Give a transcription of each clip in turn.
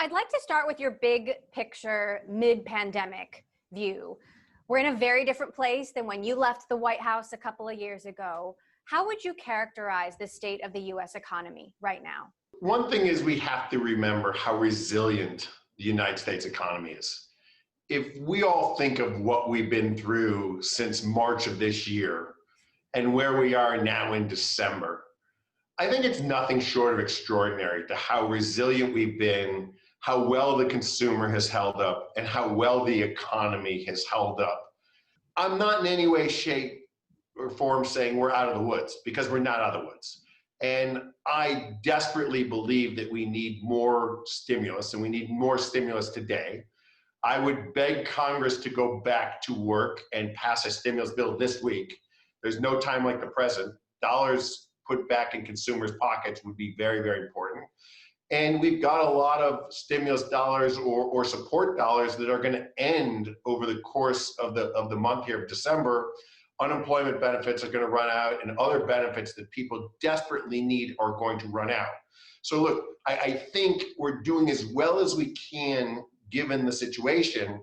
I'd like to start with your big picture mid-pandemic view. We're in a very different place than when you left the White House a couple of years ago. How would you characterize the state of the U.S. economy right now? One thing is we have to remember how resilient the United States economy is. If we all think of what we've been through since March of this year and where we are now in December, I think it's nothing short of extraordinary to how resilient we've been, how well the consumer has held up, and how well the economy has held up. I'm not in any way, shape, or form saying we're out of the woods, because we're not out of the woods. And I desperately believe that we need more stimulus, and we need more stimulus today. I would beg Congress to go back to work and pass a stimulus bill this week. There's no time like the present. Dollars put back in consumers' pockets would be very, very important. And we've got a lot of stimulus dollars or support dollars that are going to end over the course of the month here of December. Unemployment benefits are going to run out, and other benefits that people desperately need are going to run out. So look, I think we're doing as well as we can given the situation,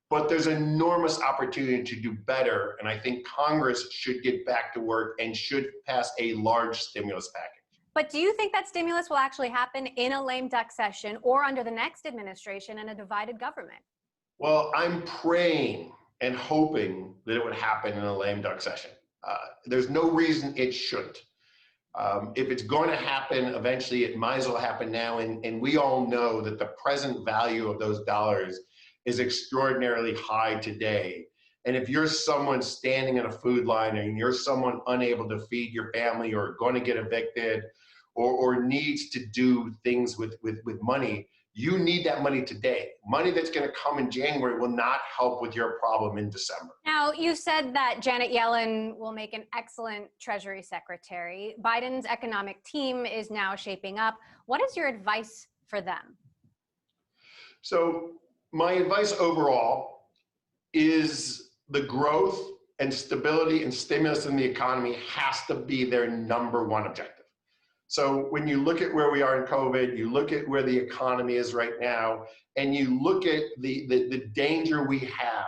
but there's enormous opportunity to do better, and I think Congress should get back to work and should pass a large stimulus package. But do you think that stimulus will actually happen in a lame duck session or under the next administration in a divided government? Well, I'm praying and hoping that it would happen in a lame duck session. There's no reason it shouldn't. If it's going to happen, eventually it might as well happen now, and we all know that the present value of those dollars is extraordinarily high today. And if you're someone standing in a food line and you're someone unable to feed your family or going to get evicted or needs to do things with money, you need that money today. Money that's going to come in January will not help with your problem in December. Now, you said that Janet Yellen will make an excellent Treasury Secretary. Biden's economic team is now shaping up. What is your advice for them? So my advice overall is the growth and stability and stimulus in the economy has to be their number one objective. So when you look at where we are in COVID, you look at where the economy is right now, and you look at the danger we have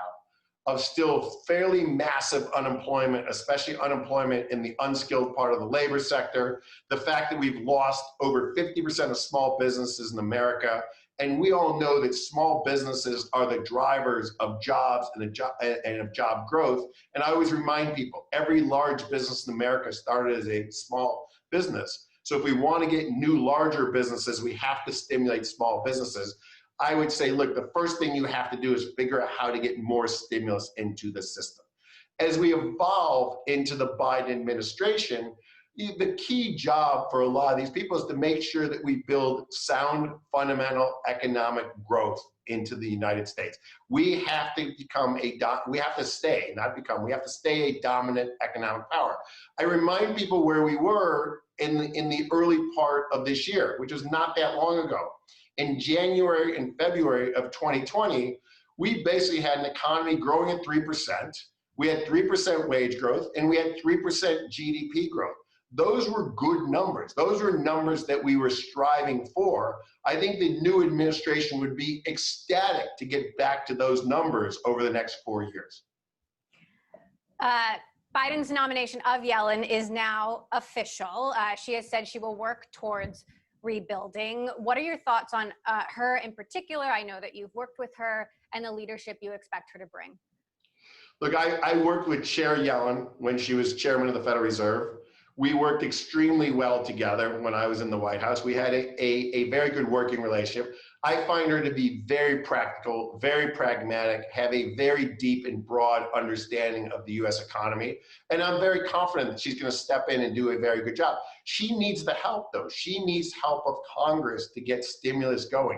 of still fairly massive unemployment, especially unemployment in the unskilled part of the labor sector, the fact that we've lost over 50% of small businesses in America, and we all know that small businesses are the drivers of jobs and of job growth. And I always remind people, every large business in America started as a small business. So if we want to get new, larger businesses, we have to stimulate small businesses. I would say, look, the first thing you have to do is figure out how to get more stimulus into the system. As we evolve into the Biden administration, the key job for a lot of these people is to make sure that we build sound, fundamental economic growth into the United States. We have to stay a dominant economic power. I remind people where we were in the early part of this year, which was not that long ago. In January and February of 2020, we basically had an economy growing at 3%. We had 3% wage growth, and we had 3% GDP growth. Those were good numbers. Those were numbers that we were striving for. I think the new administration would be ecstatic to get back to those numbers over the next 4 years. Biden's nomination of Yellen is now official. She has said she will work towards rebuilding. What are your thoughts on her in particular? I know that you've worked with her and the leadership you expect her to bring. Look, I worked with Chair Yellen when she was chairman of the Federal Reserve. We worked extremely well together when I was in the White House. We had a very good working relationship. I find her to be very practical, very pragmatic, have a very deep and broad understanding of the U.S. economy. And I'm very confident that she's going to step in and do a very good job. She needs the help, though. She needs help of Congress to get stimulus going.